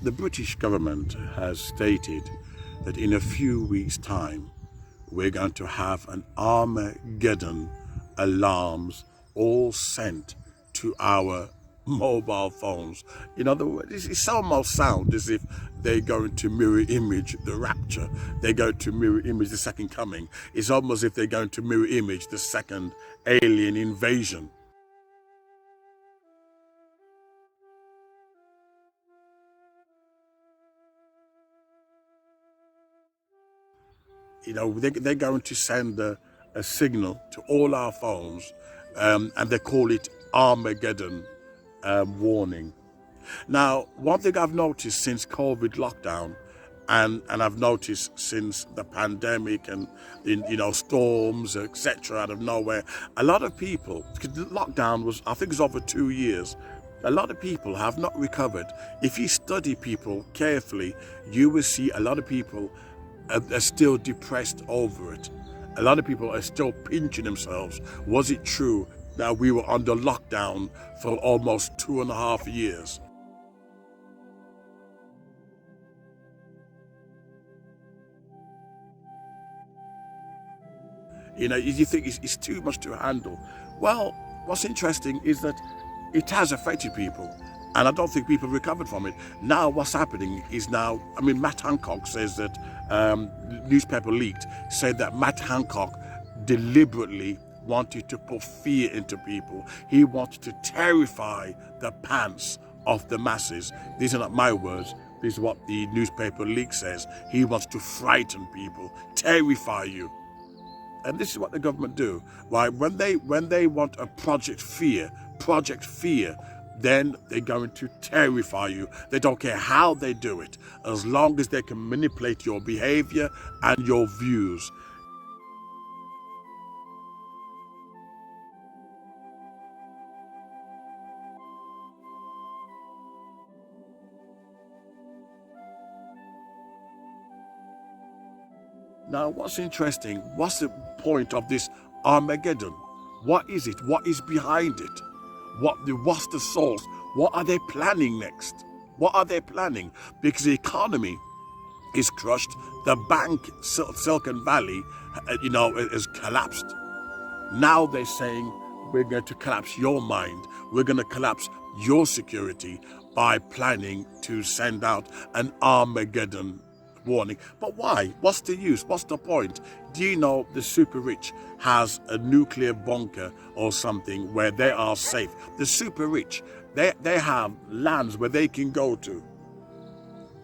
The British government has stated that in a few weeks' time, we're going to have an Armageddon alarms all sent to our mobile phones. In other words, it almost sounds as if they're going to mirror image the Rapture. They're going to mirror image the second coming. It's almost as if they're going to mirror image the second alien invasion. You know, they're going to send a signal to all our phones, and they call it Armageddon warning. Now, one thing I've noticed since COVID lockdown, and I've noticed since the pandemic and storms, etc., out of nowhere, a lot of people, because the lockdown was, I think, it's over 2 years. A lot of people have not recovered. If you study people carefully, you will see a lot of people are still depressed over it. A lot of people are still pinching themselves. Was it true that we were under lockdown for almost 2.5 years? You know, you think it's too much to handle. Well, what's interesting is that it has affected people, and I don't think people recovered from it. Now what's happening is Matt Hancock says that, newspaper leaked, said that Matt Hancock deliberately wanted to put fear into people. He wanted to terrify the pants of the masses. These are not my words. This is what the newspaper leak says. He wants to frighten people, terrify you. And this is what the government do, right? When they want a project fear, then they're going to terrify you. They don't care how they do it, as long as they can manipulate your behavior and your views. Now, what's interesting, what's the point of this Armageddon? What is it? What is behind it? What's the source? What are they planning next? What are they planning? Because the economy is crushed. The bank, Silicon Valley, has collapsed. Now they're saying, we're going to collapse your mind. We're going to collapse your security by planning to send out an Armageddon warning. But why? What's the use? What's the point? Do you know the super rich has a nuclear bunker or something where they are safe? The super rich, they have lands where they can go to.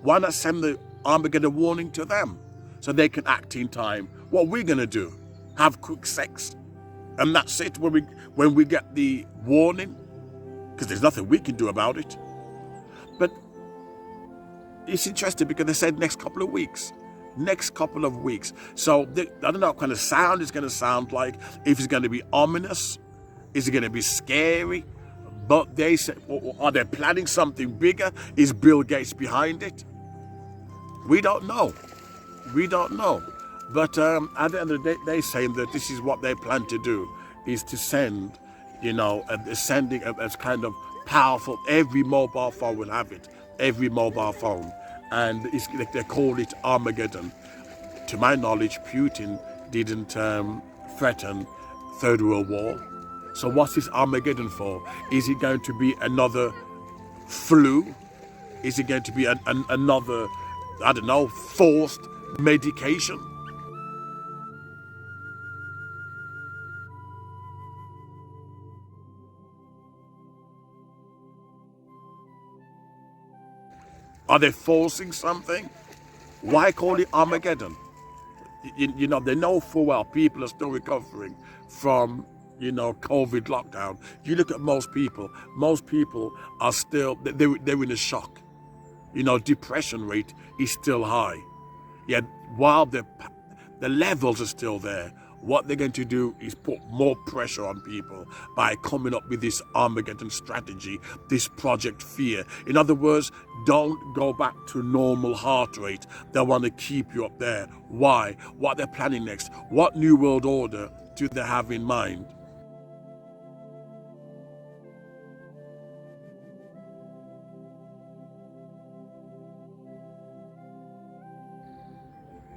Why not send the Armageddon warning to them so they can act in time? What we're going to do? Have quick sex? And that's it when we get the warning? Because there's nothing we can do about it. But it's interesting because they said next couple of weeks. So I don't know what kind of sound it's going to sound like. If it's going to be ominous, is it going to be scary? But they say, are they planning something bigger? Is Bill Gates behind it? We don't know. But at the end of the day, they're saying that this is what they plan to do, is to send, sending as kind of powerful. Every mobile phone will have it. Every mobile phone. And they call it Armageddon. To my knowledge, Putin didn't threaten Third World War. So what's this Armageddon for? Is it going to be another flu? Is it going to be another, I don't know, forced medication? Are they forcing something? Why call it Armageddon? They know full well people are still recovering from, COVID lockdown. You look at most people are still, they're in a shock. Depression rate is still high. Yet while the levels are still there, what they're going to do is put more pressure on people by coming up with this Armageddon strategy, this Project Fear. In other words, don't go back to normal heart rate. They want to keep you up there. Why? What they're planning next? What new world order do they have in mind?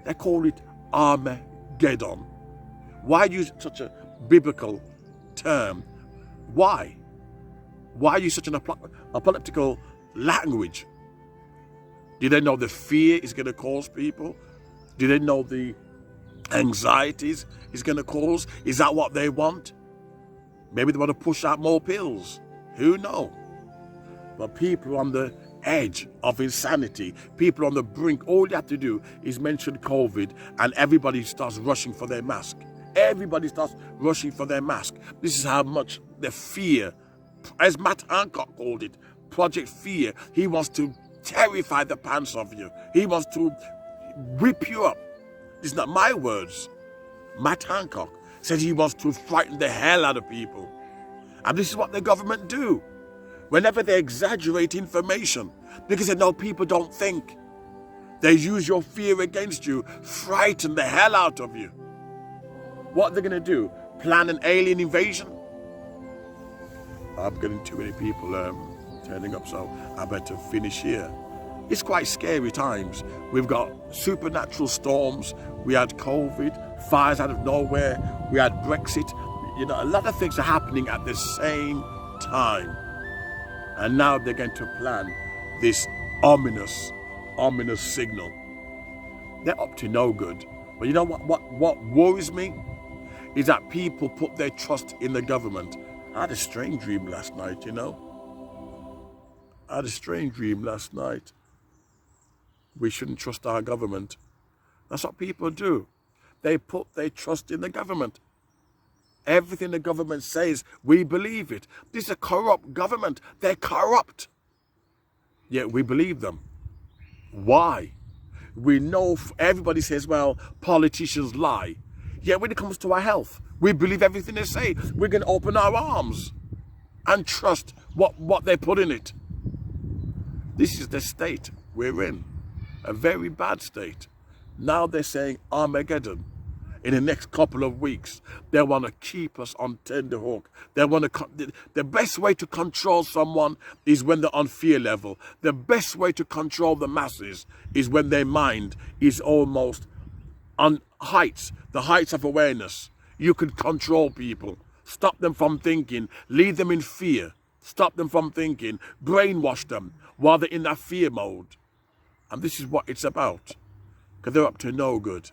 They call it Armageddon. Why use such a biblical term? Why? Why use such an apocalyptic language? Do they know the fear is going to cause people? Do they know the anxieties it's going to cause? Is that what they want? Maybe they want to push out more pills. Who knows? But people on the edge of insanity, people on the brink, all you have to do is mention COVID and everybody starts rushing for their mask. Everybody starts rushing for their mask. This is how much the fear, as Matt Hancock called it, Project Fear. He wants to terrify the pants off you. He wants to whip you up. These are not my words. Matt Hancock said he wants to frighten the hell out of people. And this is what the government do. Whenever they exaggerate information, because they know people don't think, they use your fear against you, frighten the hell out of you. What they're going to do? Plan an alien invasion? I'm getting too many people turning up, so I better finish here. It's quite scary times. We've got supernatural storms. We had COVID, fires out of nowhere. We had Brexit. You know, a lot of things are happening at the same time. And now they're going to plan this ominous signal. They're up to no good. But you know what worries me? Is that people put their trust in the government. I had a strange dream last night, you know. I had a strange dream last night. We shouldn't trust our government. That's what people do. They put their trust in the government. Everything the government says, we believe it. This is a corrupt government. They're corrupt. Yet we believe them. Why? We know, everybody says, well, politicians lie. Yet when it comes to our health, we believe everything they say. We're going to open our arms and trust what they put in it. This is the state we're in. A very bad state. Now they're saying Armageddon. In the next couple of weeks, they want to keep us on tenterhook. They want to. The best way to control someone is when they're on fear level. The best way to control the masses is when their mind is almost on heights, the heights of awareness. You can control people, stop them from thinking, leave them in fear, stop them from thinking, brainwash them while they're in that fear mode. And this is what it's about, because they're up to no good.